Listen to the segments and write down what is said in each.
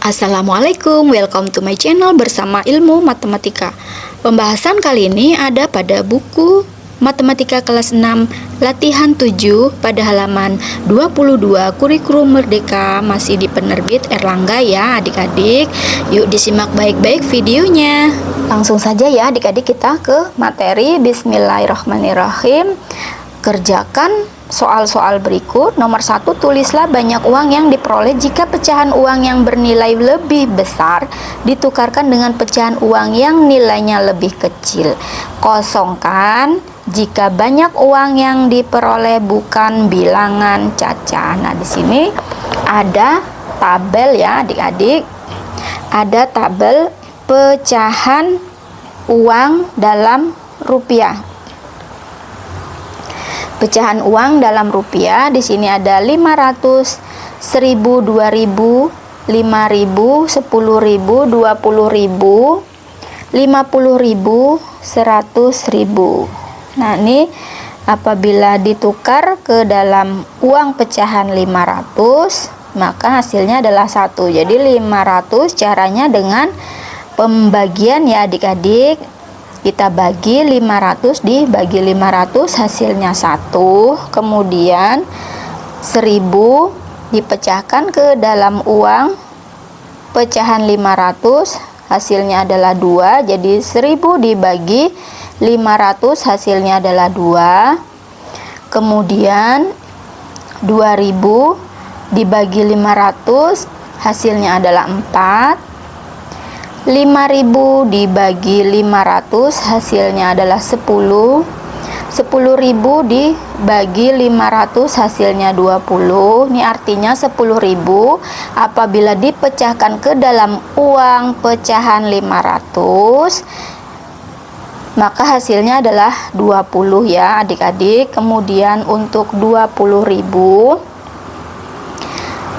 Assalamualaikum, welcome to my channel bersama Ilmu Matematika. Pembahasan kali ini ada pada buku Matematika kelas 6 latihan 7 pada halaman 22 Kurikulum Merdeka, masih di penerbit Erlangga ya adik-adik. Yuk disimak baik-baik videonya. Langsung saja ya adik-adik, kita ke materi. Bismillahirrahmanirrahim. Kerjakan soal-soal berikut. Nomor 1, tulislah banyak uang yang diperoleh jika pecahan uang yang bernilai lebih besar ditukarkan dengan pecahan uang yang nilainya lebih kecil. Kosongkan jika banyak uang yang diperoleh bukan bilangan cacah. Nah, di sini ada tabel ya adik-adik. Ada tabel pecahan uang dalam rupiah. Pecahan uang dalam rupiah di sini ada 500, 1000, 2000, 5000, 10000, 20000, 50000, 100.000. Nah, ini apabila ditukar ke dalam uang pecahan 500, maka hasilnya adalah 1. Jadi 500 caranya dengan pembagian ya adik-adik. Kita bagi 500 dibagi 500, hasilnya 1. Kemudian 1000 dipecahkan ke dalam uang pecahan 500, hasilnya adalah 2. Jadi 1000 dibagi 500, hasilnya adalah 2. Kemudian 2000 dibagi 500, hasilnya adalah 4. 5000 dibagi 500, hasilnya adalah 10. 10.000 dibagi 500, hasilnya 20. Ini artinya 10.000 apabila dipecahkan ke dalam uang pecahan 500, maka hasilnya adalah 20 ya adik-adik. Kemudian untuk 20.000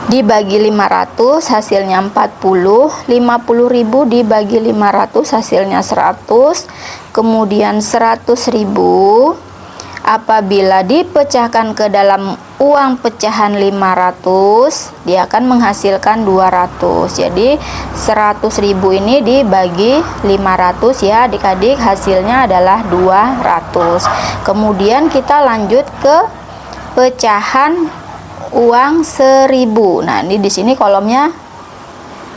dibagi 500, hasilnya 40. 50.000 dibagi 500, hasilnya 100. Kemudian 100.000 apabila dipecahkan ke dalam uang pecahan 500, dia akan menghasilkan 200. Jadi 100.000 ini dibagi 500 ya adik-adik, hasilnya adalah 200. Kemudian kita lanjut ke pecahan uang 1000. Nah, ini di sini kolomnya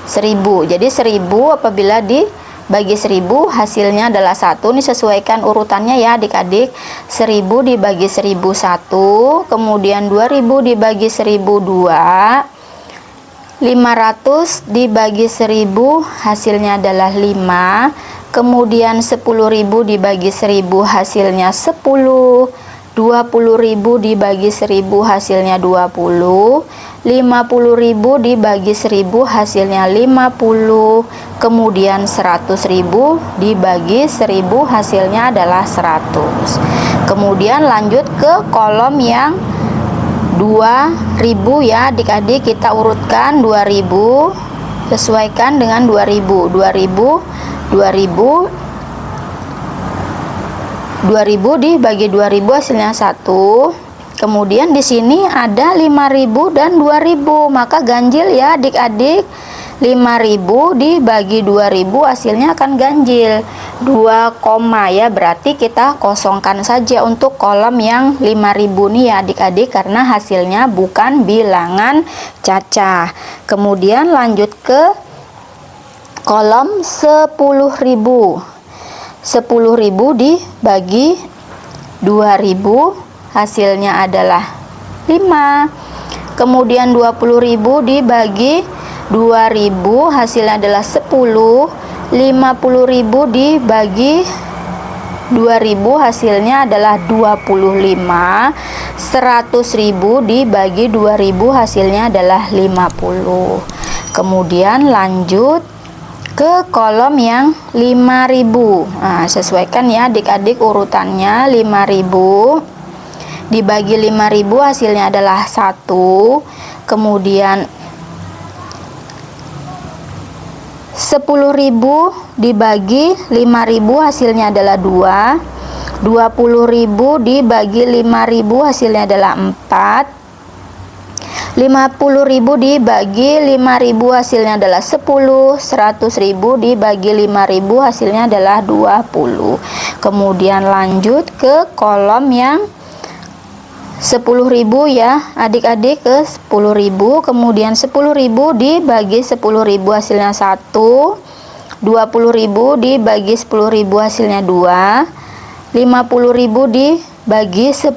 1000. Jadi 1000 apabila dibagi 1000, hasilnya adalah 1. Ini sesuaikan urutannya ya adik-adik. 1000 dibagi 1000 1, kemudian 2000 dibagi 1000 2, 500 dibagi 1000, hasilnya adalah 5. Kemudian 10.000 dibagi 1000, hasilnya 10. 20.000 dibagi 1000, hasilnya 20. 50.000 dibagi 1000, hasilnya 50. Kemudian 100.000 dibagi 1000, hasilnya adalah 100. Kemudian lanjut ke kolom yang 2000 ya adik-adik, kita urutkan 2000 sesuaikan dengan 2000 dibagi 2000, hasilnya 1. Kemudian di sini ada 5000 dan 2000, maka ganjil ya adik-adik. 5000 dibagi 2000, hasilnya akan ganjil 2 koma ya, berarti kita kosongkan saja untuk kolom yang 5000 nih ya adik-adik, karena hasilnya bukan bilangan cacah. Kemudian lanjut ke kolom 10.000. 10.000 dibagi 2000, hasilnya adalah 5. Kemudian 20.000 dibagi 2000, hasilnya adalah 10. 50.000 dibagi 2000, hasilnya adalah 25. 100.000 dibagi 2000, hasilnya adalah 50. Kemudian lanjut ke kolom yang 5000. Nah, sesuaikan ya adik-adik urutannya. 5000 dibagi 5000, hasilnya adalah 1. Kemudian 10.000 dibagi 5000, hasilnya adalah 2. 20.000 dibagi 5000, hasilnya adalah 4. 50.000 dibagi 5.000 hasilnya adalah 10. 100.000 dibagi 5.000 hasilnya adalah 20. Kemudian lanjut ke kolom yang 10.000 ya adik-adik, ke 10.000. Kemudian 10.000 dibagi 10.000 hasilnya 1. 20.000 dibagi 10.000 hasilnya 2. 50.000 dibagi 10.000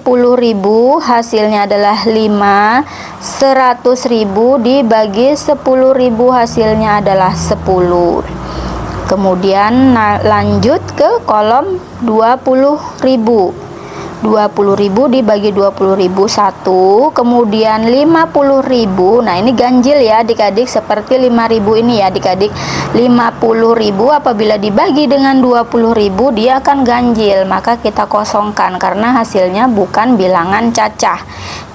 hasilnya adalah 5. 100.000 dibagi 10.000 hasilnya adalah 10. Kemudian lanjut ke kolom 20.000. 20.000 dibagi 20.000 1. Kemudian 50.000. Nah, ini ganjil ya adik-adik, seperti 5.000 ini ya adik-adik. 50.000 apabila dibagi dengan 20.000 dia akan ganjil, maka kita kosongkan karena hasilnya bukan bilangan cacah.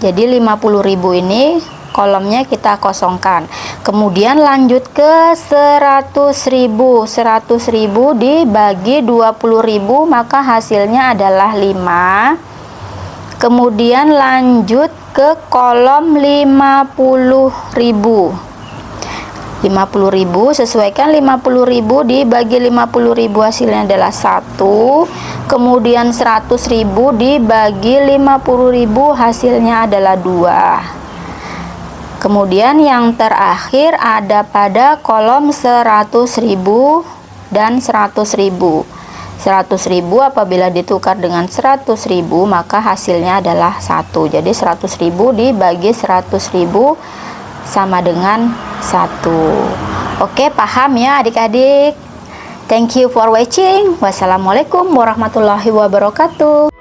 Jadi 50.000 ini kolomnya kita kosongkan. Kemudian lanjut ke 100.000. 100.000 dibagi 20.000 maka hasilnya adalah 5. Kemudian lanjut ke kolom 50.000. 50.000 sesuaikan 50.000 dibagi 50.000 hasilnya adalah 1. Kemudian 100.000 dibagi 50.000 hasilnya adalah 2. Kemudian yang terakhir ada pada kolom 100.000 dan 100.000. 100.000 apabila ditukar dengan 100.000 maka hasilnya adalah 1. Jadi 100.000 dibagi 100.000 sama dengan 1. Oke, paham ya adik-adik? Thank you for watching. Wassalamualaikum warahmatullahi wabarakatuh.